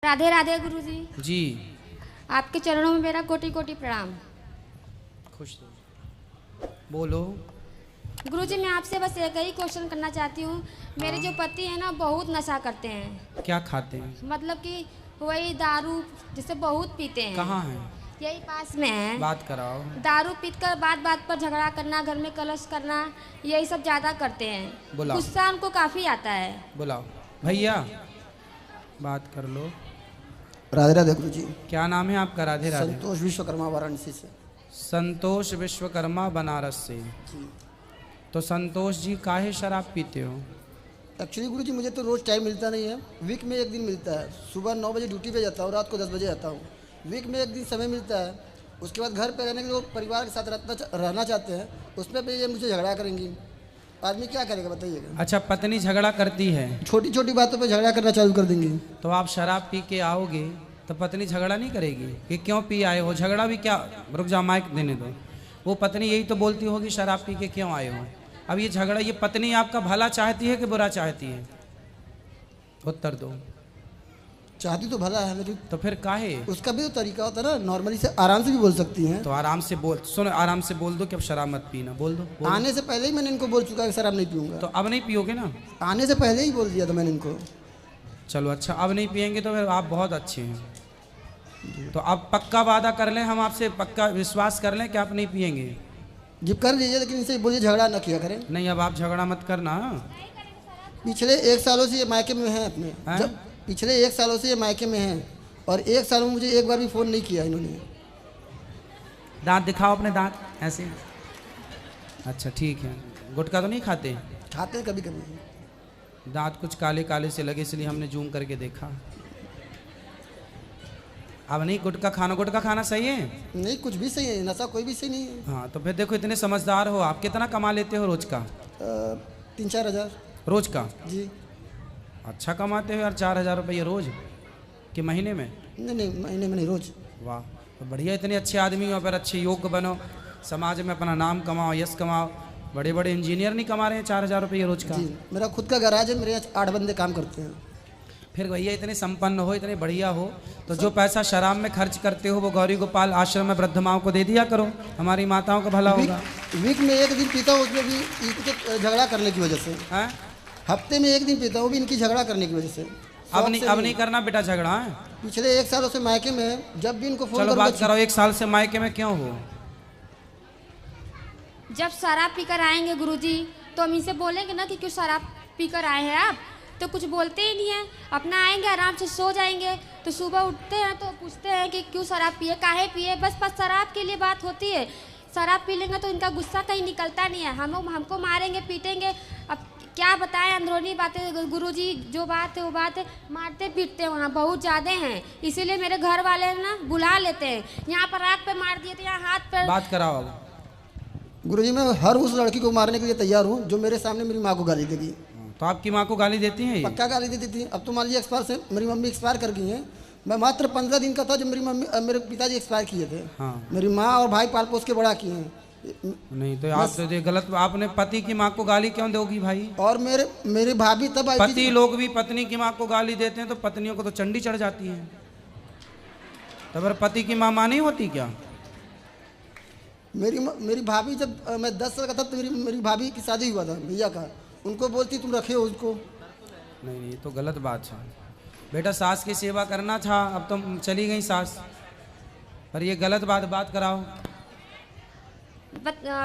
राधे राधे गुरुजी। जी आपके चरणों में मेरा कोटि कोटि प्रणाम। खुश रहो। बोलो। गुरुजी मैं आपसे बस एक ही क्वेश्चन करना चाहती हूँ। मेरे जो पति हैं ना बहुत नशा करते हैं। क्या खाते हैं? मतलब कि वही दारू जिसे बहुत पीते हैं। कहाँ हैं? यही पास में है। बात कराओ। दारू पीट कर बात बात पर झगड़ा करना, घर में कलश करना, यही सब ज़्यादा करते हैं। बुलाओ। गुस्सा उनको काफ़ी आता है। बुलाओ भैया, बात कर लो। राधे राधे गुरु जी। क्या नाम है आपका? राधे राधे। संतोष विश्वकर्मा वाराणसी से। संतोष विश्वकर्मा बनारस से। जी तो संतोष जी काहे शराब पीते हो? एक्चुअली गुरु जी मुझे तो रोज़ टाइम मिलता नहीं है। वीक में एक दिन मिलता है। सुबह 9 बजे ड्यूटी पे जाता हूँ, रात को 10 बजे आता हूँ। वीक में एक दिन समय मिलता है। उसके बाद घर पे रहने के लिए परिवार के साथ रहना चाहते हैं, उसमें भी ये मुझे झगड़ा करेंगी। आदमी क्या करेगा बताइएगा। अच्छा, पत्नी झगड़ा करती है? छोटी छोटी बातों पे झगड़ा करना चालू कर देंगी। तो आप शराब पी के आओगे तो पत्नी झगड़ा नहीं करेगी कि क्यों पी आए हो? झगड़ा भी क्या, रुक जाओ माइक देने दो। वो पत्नी यही तो बोलती होगी शराब पी के क्यों आए हो। अब ये झगड़ा, ये पत्नी आपका भला चाहती है कि बुरा चाहती है? उत्तर दो। चाहती तो भला है लेकिन तो फिर काहे? उसका भी तो तरीका होता है ना, नॉर्मली से आराम से भी बोल सकती हैं। तो आराम से बोल, सुन, आराम से बोल दो कि अब शराब मत पीना। बोल दो, बोल दो। आने से पहले ही मैंने इनको बोल चुका है कि शराब नहीं पीऊंगा। तो अब नहीं पियोगे ना? आने से पहले ही बोल दिया था मैंने इनको। चलो अच्छा, अब नहीं पियेंगे तो फिर आप बहुत अच्छे हैं। तो अब पक्का वादा कर लें, हम आपसे पक्का विश्वास कर लें कि आप नहीं पियेंगे। जी कर लीजिए, लेकिन इनसे बोलिए झगड़ा ना किया करें। नहीं, अब आप झगड़ा मत करना। पिछले 1 सालों से ये मायके में हैं अपने। हैं? जब पिछले 1 सालों से ये मायके में हैं और 1 साल में मुझे एक बार भी फ़ोन नहीं किया इन्होंने। दांत दिखाओ अपने, दांत ऐसे। अच्छा ठीक है। गुटखा तो नहीं खाते? खाते हैं कभी कभी। दांत कुछ काले काले से लगे इसलिए हमने जूम करके देखा। अब नहीं गुटखा खाना, गुटखा खाना सही है? नहीं, कुछ भी सही है, नशा कोई भी सही नहीं है। हाँ तो फिर देखो, इतने समझदार हो आप। कितना कमा लेते हो रोज का? 3-4 हज़ार रोज का? जी। अच्छा कमाते हो यार, 4,000 रुपये रोज कि महीने में? नहीं, महीने में नहीं, रोज। वाह, तो बढ़िया। इतने अच्छे आदमी हो, फिर अच्छे योग्य बनो, समाज में अपना नाम कमाओ, यश कमाओ। बड़े बड़े इंजीनियर नहीं कमा रहे हैं 4,000 रुपये रोज का? जी, मेरा खुद का गैराज है, मेरे यहाँ 8 बंदे काम करते हैं। फिर भैया इतने संपन्न हो, इतने बढ़िया हो, तो जो पैसा शराब में खर्च करते हो वो गौरी गोपाल आश्रम में वृद्ध माओं को दे दिया करो, हमारी माताओं का भला होगा। वीक में एक दिन पीता हूँ, उसमें भी इनके झगड़ा करने की वजह से। हैं? हफ्ते में एक दिन पीता हूँ, भी इनकी झगड़ा करने की वजह से। अब नहीं करना बेटा झगड़ा है। पिछले 1 सालों से मायके में है, जब भी इनको फोन चलो बात करो, 1 साल से मायके में क्यों हो? जब शराब पीकर आएंगे गुरुजी तो हम इनसे बोलेंगे ना कि क्यों शराब पीकर आए हैं आप, तो कुछ बोलते ही नहीं है। अपना आएंगे, आराम से सो जाएंगे, तो सुबह उठते हैं तो पूछते हैं कि क्यों शराब पिए, काहे पिए। बस शराब के लिए बात होती है। शराब पी लेंगे तो इनका गुस्सा कहीं निकलता नहीं है। हमको मारेंगे, पीटेंगे। अब क्या बताएं अंदरूनी बातें गुरुजी, जो बात है वो बात है। मारते पीटते हैं वहाँ बहुत ज़्यादा हैं, इसीलिए मेरे घर वाले ना बुला लेते हैं। यहाँ पर आँख पे मार दिए थे, यहाँ हाथ पे। बात कराओ अब। गुरुजी मैं हर उस लड़की को मारने के लिए तैयार हूँ जो मेरे सामने मेरी माँ को गाली देगी। तो आपकी माँ को गाली देती है ये? पक्का गाली देती थी। अब तो मान लीजिए एक्सपायर से मेरी मम्मी एक्सपायर कर गई हैं। मैं मात्र 15 दिन का था जब मेरे पिताजी एक्सपायर किए थे। हाँ। मेरी माँ और भाई पाल पोस के बड़ा किए हैं। नहीं तो आप तो ये गलत, आपने पति की माँ को गाली क्यों दोगी भाई? और मेरे भाभी तब आई थी। पति लोग भी पत्नी की माँ को गाली देते हैं तो पत्नियों को तो चंडी चढ़ जाती है। तो फिर पति की माँ नहीं होती क्या? मेरी भाभी, जब मैं 10 साल का था तो मेरी भाभी की शादी हुआ था भैया का, उनको बोलती तुम रखे हो उसको। नहीं, ये तो गलत बात है बेटा। सास की सेवा करना था, अब तुम चली गई सास, पर ये गलत बात कराओ।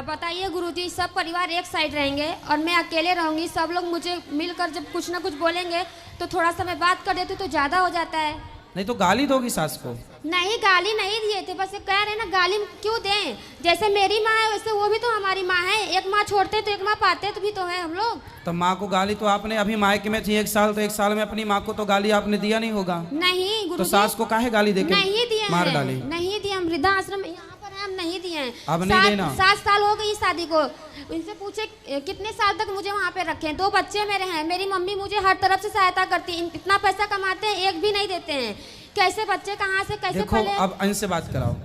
बताइए गुरुजी, सब परिवार एक साइड रहेंगे और मैं अकेले रहूंगी। सब लोग मुझे मिलकर जब कुछ ना कुछ बोलेंगे तो थोड़ा सा मैं बात कर देती तो ज़्यादा हो जाता है। नहीं तो गाली दोगी सास को? नहीं, गाली नहीं दिए थे, बस ये कह रहे ना गाली क्यों दें। जैसे मेरी माँ है वैसे वो भी तो हमारी माँ है। एक माँ छोड़ते तो एक माँ पाते तो भी तो है हम लोग। तो माँ को गाली तो आपने, अभी मायके में थी 1 साल, तो 1 साल में अपनी माँ को तो गाली आपने दिया नहीं होगा? नहीं तो गुरुजी, सास को काहे गाली देके नहीं दिए, मार डाली? नहीं दिए, हम वृद्धा आश्रम यहाँ पर है, हम नहीं दिए हैं। अब नहीं देना। 7 साल हो गई शादी को। इनसे पूछे कितने साल तक मुझे वहाँ पे रखे हैं। 2 बच्चे मेरे हैं, मेरी मम्मी मुझे हर तरफ से सहायता करती है। इतना पैसा कमाते हैं, एक भी नहीं देते हैं। कैसे बच्चे कहाँ से कैसे देखो पले? अब इनसे बात कराओ।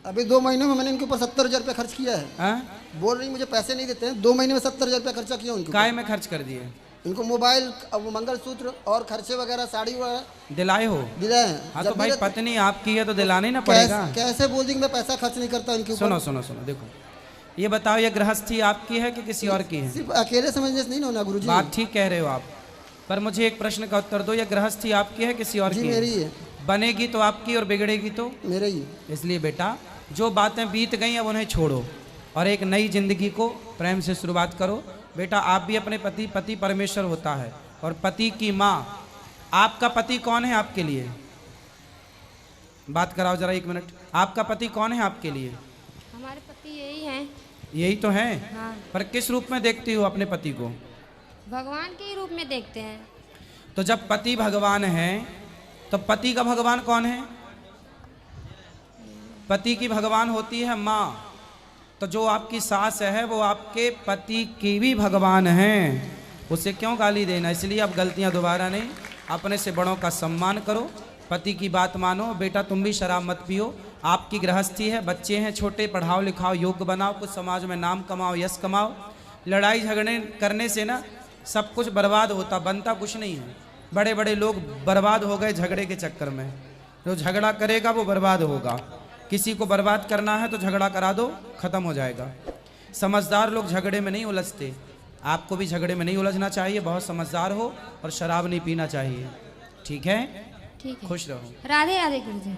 अभी 2 महीनों में मैंने इनके ऊपर 70,000 रुपया खर्च किया है। हैं? बोल रही मुझे पैसे नहीं देते हैं। 2 महीने में 70,000 रुपया खर्चा किया उनके काय में खर्च कर दिए? इनको मोबाइल, अब वो मंगलसूत्र और खर्चे वगैरह, साड़ी वगैरह दिलाए हो? दिलाए हैं। हाँ जब तो भाई मेरे- पत्नी आपकी है तो दिलाने ना पड़ेगा। कैसे बोल दी कि मैं पैसा खर्च नहीं करता इनके ऊपर। सुनो सुनो सुनो, देखो ये बताओ, ये गृहस्थी आपकी है कि किसी और की है? सिर्फ अकेले समझने से नहीं होना गुरुजी। बात ठीक कह रहे हो आप, पर मुझे एक प्रश्न का उत्तर दो, ये गृहस्थी आपकी है किसी और जी की मेरी है? है। बनेगी तो आपकी और बिगड़ेगी तो मेरे ही। इसलिए बेटा जो बातें बीत गई अब उन्हें छोड़ो और एक नई जिंदगी को प्रेम से शुरुआत करो। बेटा आप भी अपने पति परमेश्वर होता है और पति की माँ। आपका पति कौन है आपके लिए? बात कराओ जरा 1 मिनट। आपका पति कौन है आपके लिए? हमारे पति यही हैं। यही तो है। हाँ, पर किस रूप में देखती हो अपने पति को? भगवान के ही रूप में देखते हैं। तो जब पति भगवान है तो पति का भगवान कौन है? पति की भगवान होती है माँ। तो जो आपकी सास है वो आपके पति की भी भगवान है, उसे क्यों गाली देना? इसलिए अब गलतियां दोबारा नहीं, अपने से बड़ों का सम्मान करो, पति की बात मानो। बेटा तुम भी शराब मत पियो, आपकी गृहस्थी है, बच्चे हैं छोटे, पढ़ाओ लिखाओ, योग्य बनाओ, कुछ समाज में नाम कमाओ, यश कमाओ। लड़ाई झगड़े करने से ना सब कुछ बर्बाद होता, बनता कुछ नहीं है। बड़े बड़े लोग बर्बाद हो गए झगड़े के चक्कर में। जो झगड़ा करेगा वो बर्बाद होगा। किसी को बर्बाद करना है तो झगड़ा करा दो, खत्म हो जाएगा। समझदार लोग झगड़े में नहीं उलझते। आपको भी झगड़े में नहीं उलझना चाहिए, बहुत समझदार हो और शराब नहीं पीना चाहिए। ठीक है? ठीक है। खुश रहो। राधे राधे गुरुजी।